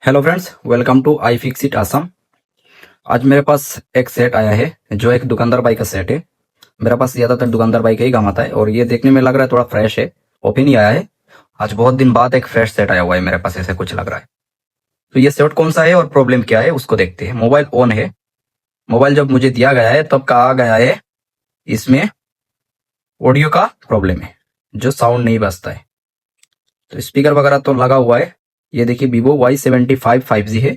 Hello friends, welcome to I fix it awesome. आज मेरे पास एक सेट आया है जो एक दुकानदार बाई का सेट है। मेरे पास ज़्यादातर दुकानदार बाई का ही काम आता है और ये देखने में लग रहा है थोड़ा फ्रेश है, ओपन ही आया है। आज बहुत दिन बाद एक फ्रेश सेट आया हुआ है मेरे पास, ऐसे कुछ लग रहा है। तो ये सेट कौन सा है और प्रॉब्लम क्या है उसको देखते हैं। मोबाइल ऑन है। मोबाइल जब मुझे दिया गया है तब कहा गया है इसमें ऑडियो का प्रॉब्लम है, जो साउंड नहीं बजता है। तो स्पीकर वगैरह तो लगा हुआ है। ये देखिए Vivo Y75 5G है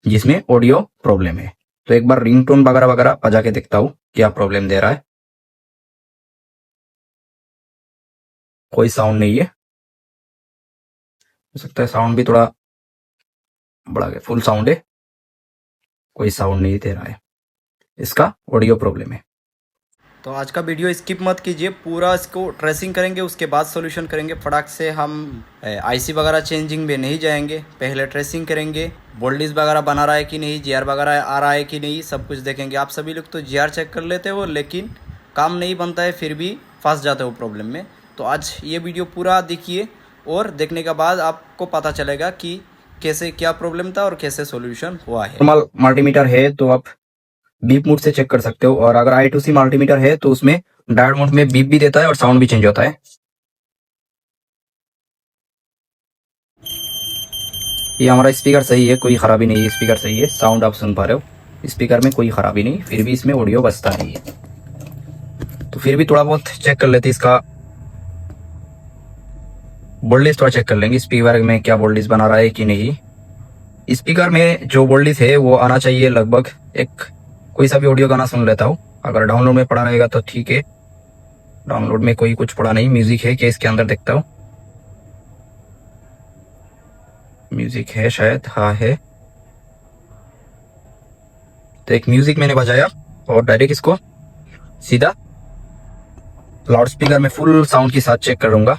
जिसमें ऑडियो प्रॉब्लम है। तो एक बार रिंगटोन वगैरह वगैरह बजा के देखता हूँ क्या प्रॉब्लम दे रहा है। कोई साउंड नहीं है। हो सकता है साउंड भी थोड़ा बढ़ा के, फुल साउंड है। कोई साउंड नहीं दे रहा है, इसका ऑडियो प्रॉब्लम है। तो आज का वीडियो स्किप मत कीजिए, पूरा इसको ट्रेसिंग करेंगे, उसके बाद सॉल्यूशन करेंगे। फटाक से हम आईसी वगैरह चेंजिंग में नहीं जाएंगे, पहले ट्रेसिंग करेंगे। वोल्टेज वगैरह बना रहा है कि नहीं, जीआर वगैरह आ रहा है कि नहीं, सब कुछ देखेंगे। आप सभी लोग तो जीआर चेक कर लेते हो, लेकिन काम नहीं बनता है, फिर भी फंस जाते हो प्रॉब्लम में। तो आज ये वीडियो पूरा देखिए और देखने के बाद आपको पता चलेगा कि कैसे क्या प्रॉब्लम था और कैसे सॉल्यूशन हुआ है। नॉर्मल मल्टीमीटर है तो आप बीप मोड से चेक कर सकते हो, और अगर I2C मल्टीमीटर है तो उसमें डायोड मोड में बीप भी देता है और साउंड भी चेंज होता है। ये हमारा स्पीकर सही है, कोई खराबी नहीं है। स्पीकर सही है, साउंड आप सुन पा रहे हो, स्पीकर में कोई खराबी नहीं, फिर भी इसमें ऑडियो बजता नहीं है। तो फिर भी थोड़ा बहुत चेक कर लेते, इसका वोल्टेज थोड़ा चेक कर लेंगे, स्पीकर में क्या वोल्टेज बना रहा है कि नहीं। स्पीकर में जो वोल्टेज है वो आना चाहिए लगभग एक, कोई सा भी ऑडियो गाना सुन लेता हूँ। अगर डाउनलोड में पड़ा रहेगा तो ठीक है, डाउनलोड में कोई कुछ पड़ा नहीं। म्यूजिक है क्या इसके अंदर, देखता हूँ। म्यूजिक है शायद, हाँ है। तो एक म्यूजिक मैंने बजाया और डायरेक्ट इसको सीधा लाउड स्पीकर में फुल साउंड के साथ चेक करूंगा।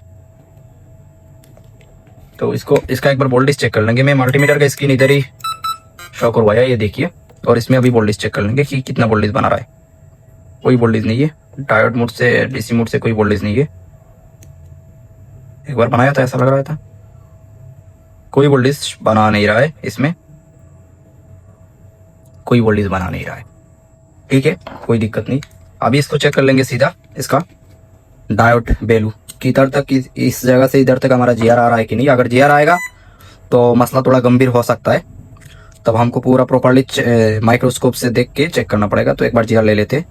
तो इसका एक बार वोल्टेज चेक कर लेंगे। मैं मल्टीमीटर का स्क्रीन इधर ही शो करवाया, ये देखिए। और इसमें अभी वोल्टेज चेक कर लेंगे कि कितना वोल्टेज बना रहा है। कोई वोल्टेज नहीं है, डायोड मोड से डीसी मोड से कोई वोल्टेज नहीं है। एक बार बनाया था, ऐसा लग रहा था। कोई वोल्टेज बना नहीं रहा है, इसमें कोई वोल्टेज बना नहीं रहा है। ठीक है, कोई दिक्कत नहीं। अभी इसको चेक कर लेंगे सीधा, इसका डायोड वैल्यू किधर तक, इस जगह से इधर तक हमारा जीआर आ रहा है कि नहीं। अगर जीआर आएगा तो मसला थोड़ा गंभीर हो सकता है, तब हमको पूरा प्रॉपर्ली माइक्रोस्कोप से देख के चेक करना पड़ेगा। तो एक बार जीआर ले लेते।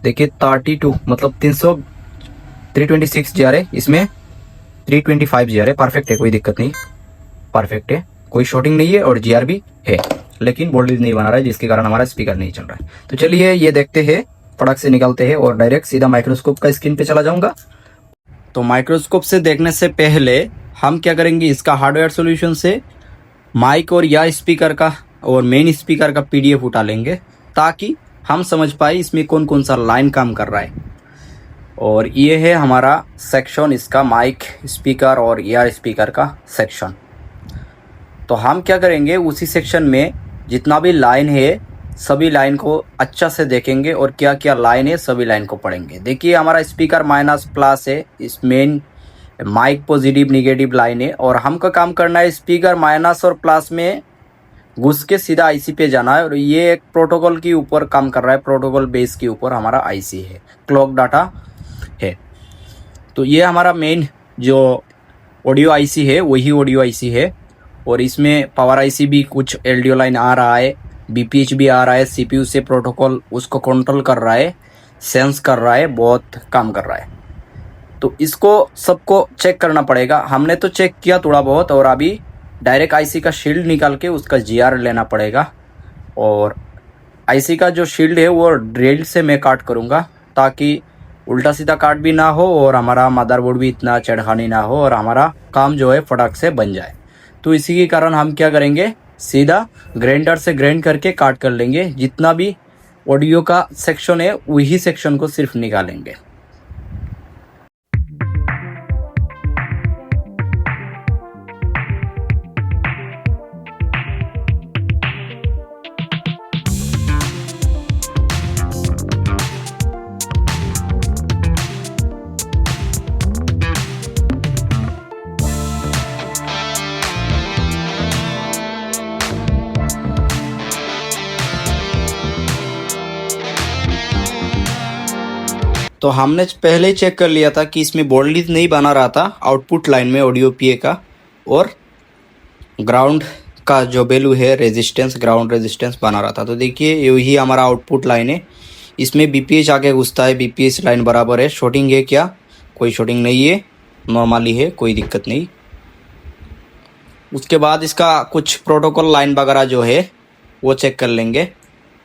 देखिए 32 मतलब 326 जीआर है, इसमें 325 जीआर है। परफेक्ट है, कोई दिक्कत नहीं, परफेक्ट है, कोई शॉर्टिंग नहीं है और जीआर भी है। लेकिन वोल्टेज नहीं बना रहा है, जिसके कारण हमारा स्पीकर नहीं चल रहा है। तो चलिए ये देखते हैं, फटाक से निकालते हैं और डायरेक्ट सीधा माइक्रोस्कोप का स्क्रीन पे चला जाऊंगा। तो माइक्रोस्कोप से देखने से पहले हम क्या करेंगे, इसका हार्डवेयर सॉल्यूशन से माइक और या स्पीकर का और मेन स्पीकर का पीडीएफ उठा लेंगे, ताकि हम समझ पाए इसमें कौन कौन सा लाइन काम कर रहा है। और ये है हमारा सेक्शन, इसका माइक, स्पीकर और ईआर स्पीकर का सेक्शन। तो हम क्या करेंगे, उसी सेक्शन में जितना भी लाइन है सभी लाइन को अच्छा से देखेंगे और क्या क्या लाइन है सभी लाइन को पढ़ेंगे। देखिए हमारा स्पीकर माइनस प्लस है, इस main mic positive negative line है, और हमको काम करना है स्पीकर माइनस और प्लस में घुस के सीधा आईसी पे जाना है। और ये एक प्रोटोकॉल के ऊपर काम कर रहा है, प्रोटोकॉल बेस के ऊपर हमारा आईसी है, क्लॉक डाटा है। तो ये हमारा मेन जो ऑडियो आईसी है वही ऑडियो आईसी है। और इसमें पावर आईसी भी कुछ एलडीओ लाइन आ रहा है, बीपीएच भी आ रहा है, सीपीयू से प्रोटोकॉल उसको कंट्रोल कर रहा है, सेंस कर रहा है, बहुत काम कर रहा है। तो इसको सबको चेक करना पड़ेगा। हमने तो चेक किया थोड़ा बहुत, और अभी डायरेक्ट आईसी का शील्ड निकाल के उसका जीआर लेना पड़ेगा। और आईसी का जो शील्ड है वो ड्रिल से मैं काट करूँगा, ताकि उल्टा सीधा काट भी ना हो और हमारा मदरबोर्ड भी इतना छेड़खानी ना हो और हमारा काम जो है फटाक से बन जाए। तो इसी के कारण हम क्या करेंगे, सीधा ग्राइंडर से ग्राइंड करके काट कर लेंगे। जितना भी ऑडियो का सेक्शन है वही सेक्शन को सिर्फ निकालेंगे। तो हमने पहले ही चेक कर लिया था कि इसमें बोल्डली नहीं बना रहा था आउटपुट लाइन में ऑडियो पीए का, और ग्राउंड का जो वैल्यू है रेजिस्टेंस, ग्राउंड रेजिस्टेंस बना रहा था। तो देखिए यही हमारा आउटपुट लाइन है, इसमें बीपीएच आगे घुसता है, बीपीएच लाइन बराबर है। शॉर्टिंग है क्या? कोई शॉर्टिंग नहीं है, नॉर्मली है, कोई दिक्कत नहीं। उसके बाद इसका कुछ प्रोटोकॉल लाइन वगैरह जो है वो चेक कर लेंगे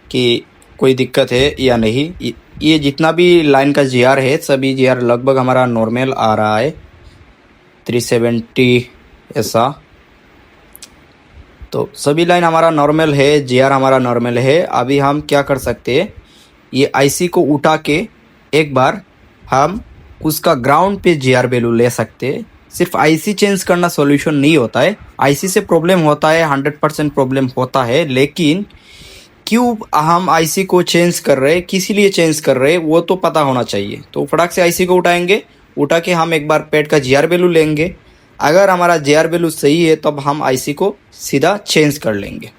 कि कोई दिक्कत है या नहीं। ये जितना भी लाइन का जीआर है सभी जीआर लगभग हमारा नॉर्मल आ रहा है, 370 ऐसा। तो सभी लाइन हमारा नॉर्मल है, जीआर हमारा नॉर्मल है। अभी हम क्या कर सकते हैं, ये आईसी को उठा के एक बार हम उसका ग्राउंड पे जीआर वैल्यू ले सकते हैं। सिर्फ आईसी चेंज करना सॉल्यूशन नहीं होता है, आईसी से प्रॉब्लम होता है, 100% प्रॉब्लम होता है, लेकिन क्यों हम आईसी को चेंज कर रहे हैं, किस लिए चेंज कर रहे हैं, वो तो पता होना चाहिए। तो फटाक से आईसी को उठाएंगे, उठा के हम एक बार पैड का जीआर वैल्यू लेंगे। अगर हमारा जीआर वैल्यू सही है तब हम आईसी को सीधा चेंज कर लेंगे।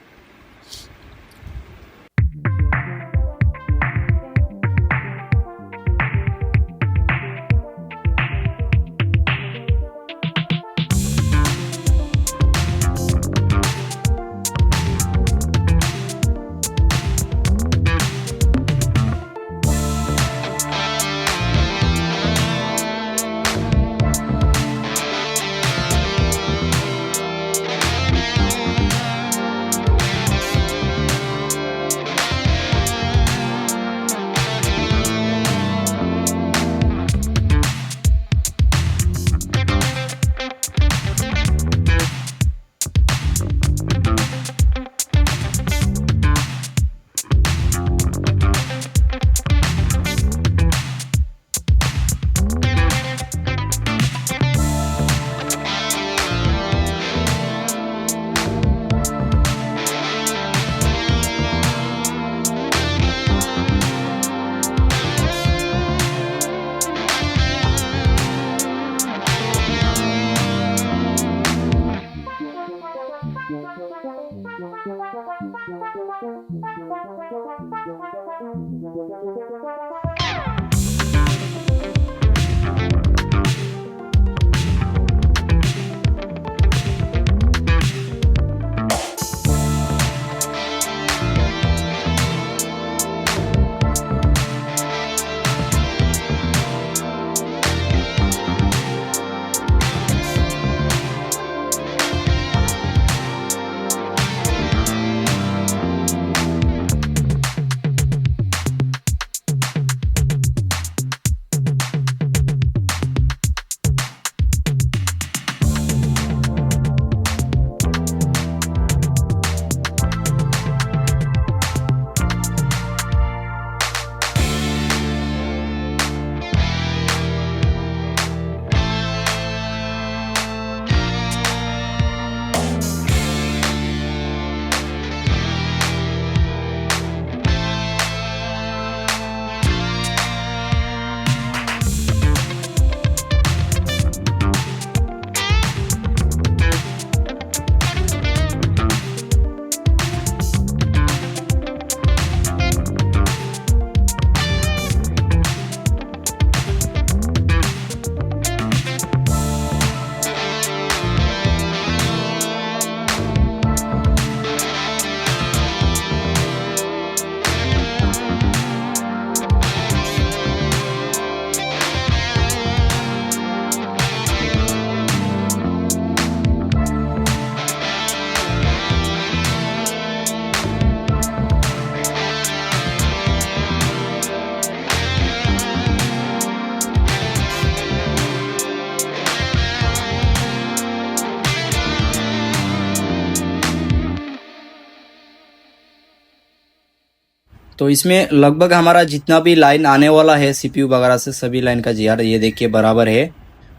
तो इसमें लगभग हमारा जितना भी लाइन आने वाला है सीपीयू वगैरह से सभी लाइन का जीआर ये देखिए बराबर है।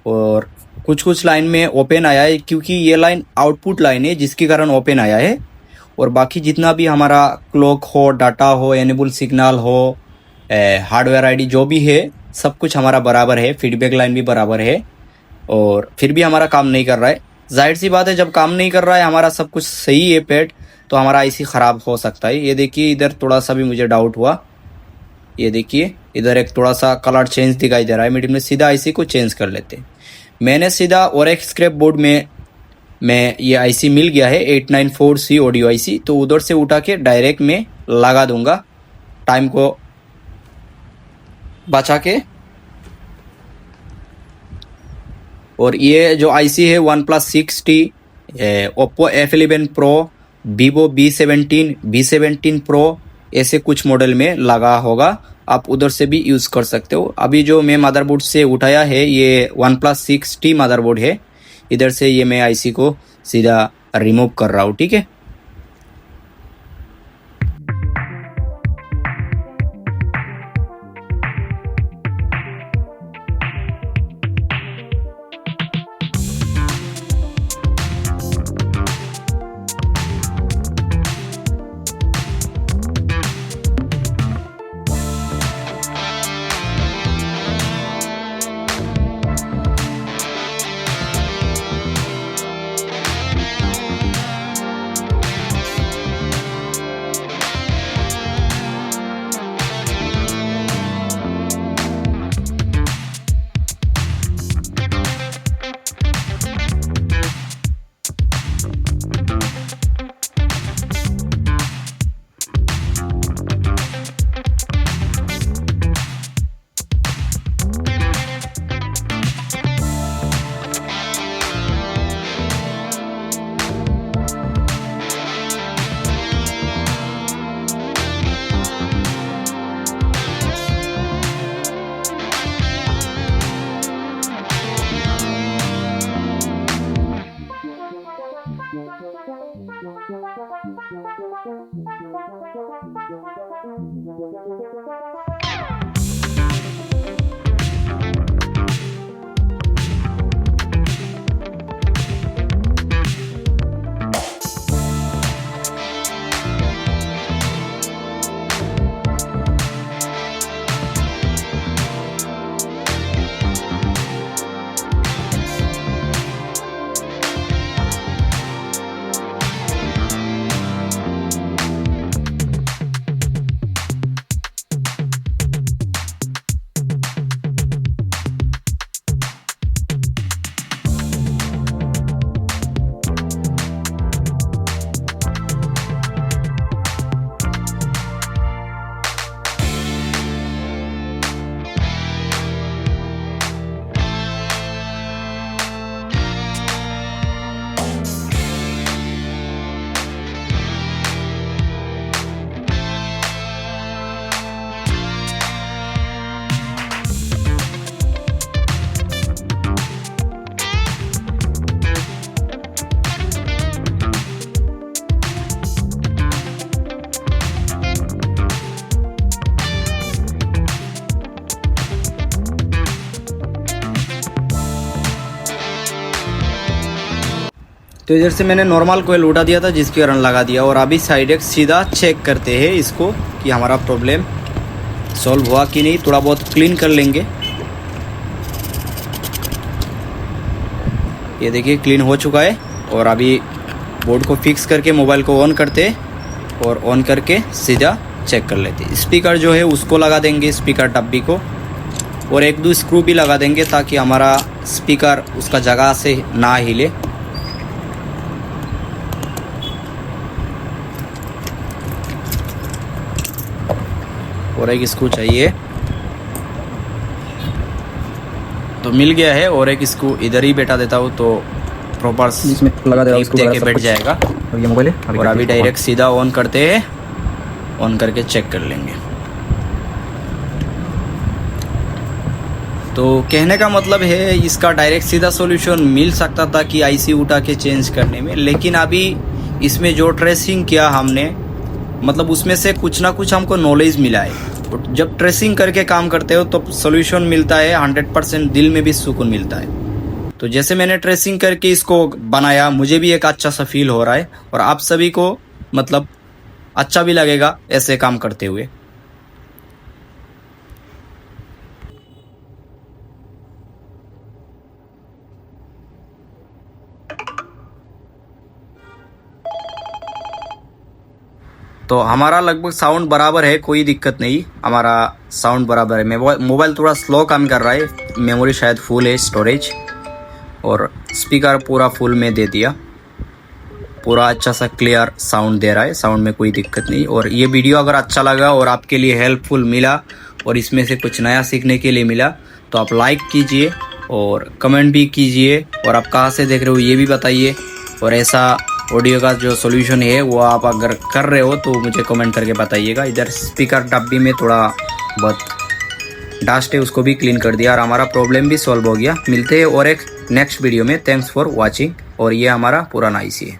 और कुछ कुछ लाइन में ओपन आया है क्योंकि ये लाइन आउटपुट लाइन है जिसके कारण ओपन आया है। और बाकी जितना भी हमारा क्लॉक हो, डाटा हो, एनेबल सिग्नल हो, हार्डवेयर आईडी जो भी है सब कुछ हमारा बराबर है, फीडबैक लाइन भी बराबर है। और फिर भी हमारा काम नहीं कर रहा है। जाहिर सी बात है जब काम नहीं कर रहा है हमारा सब कुछ सही है पैड, तो हमारा आईसी ख़राब हो सकता है। ये देखिए इधर थोड़ा सा भी मुझे डाउट हुआ, ये देखिए इधर एक थोड़ा सा कलर चेंज दिखाई दे रहा है मीडियम में, सीधा आईसी को चेंज कर लेते हैं। मैंने सीधा और एक स्क्रैप बोर्ड में मैं ये आईसी मिल गया है 894C ऑडियो आईसी, तो उधर से उठा के डायरेक्ट में लगा दूंगा टाइम को बचा के। और ये जो आईसी है OnePlus 6T, Oppo F11 Pro, Vivo V17 Pro, ऐसे कुछ मॉडल में लगा होगा, आप उधर से भी यूज़ कर सकते हो। अभी जो मैं मदरबोर्ड से उठाया है ये OnePlus 6T मदरबोर्ड है, इधर से ये मैं आईसी को सीधा रिमूव कर रहा हूँ, ठीक है। तो इधर से मैंने नॉर्मल कोयल उठा दिया था जिसके कारण लगा दिया, और अभी साइड एक सीधा चेक करते हैं इसको कि हमारा प्रॉब्लम सॉल्व हुआ कि नहीं। थोड़ा बहुत क्लीन कर लेंगे। ये देखिए क्लीन हो चुका है। और अभी बोर्ड को फिक्स करके मोबाइल को ऑन करते और ऑन करके सीधा चेक कर लेते। स्पीकर जो है उसको लगा देंगे, स्पीकर डब्बी को, और एक दो स्क्रू भी लगा देंगे ताकि हमारा स्पीकर उसका जगह से ना हिले। और एक स्क्रू चाहिए, तो मिल गया है। और एक स्क्रू इधर ही बैठा देता हूँ तो प्रॉपर इसमें लगा दे रहा के बैठ जाएगा। और ये मोबाइल है और अभी डायरेक्ट सीधा ऑन करते हैं, ऑन करके चेक कर लेंगे। तो कहने का मतलब है इसका डायरेक्ट सीधा सॉल्यूशन मिल सकता था कि आईसी उठा के चेंज करने में, लेकिन अभी इसमें जो ट्रेसिंग किया हमने, मतलब उसमें से कुछ ना कुछ हमको नॉलेज मिला है। जब ट्रेसिंग करके काम करते हो तो सॉल्यूशन मिलता है 100%, दिल में भी सुकून मिलता है। तो जैसे मैंने ट्रेसिंग करके इसको बनाया, मुझे भी एक अच्छा सा फील हो रहा है, और आप सभी को मतलब अच्छा भी लगेगा ऐसे काम करते हुए। तो हमारा लगभग साउंड बराबर है, कोई दिक्कत नहीं, हमारा साउंड बराबर है। मोबाइल थोड़ा स्लो काम कर रहा है, मेमोरी शायद फुल है स्टोरेज, और स्पीकर पूरा फुल में दे दिया, पूरा अच्छा सा क्लियर साउंड दे रहा है, साउंड में कोई दिक्कत नहीं। और ये वीडियो अगर अच्छा लगा और आपके लिए हेल्पफुल मिला और इसमें से कुछ नया सीखने के लिए मिला तो आप लाइक कीजिए और कमेंट भी कीजिए, और आप कहाँ से देख रहे हो ये भी बताइए। और ऐसा ऑडियो का जो सॉल्यूशन है वो आप अगर कर रहे हो तो मुझे कमेंट करके बताइएगा। इधर स्पीकर डब्बी में थोड़ा बहुत डस्ट है, उसको भी क्लीन कर दिया और हमारा प्रॉब्लम भी सॉल्व हो गया। मिलते हैं और एक नेक्स्ट वीडियो में। Thanks for watching. और ये हमारा पुराना आईसी है।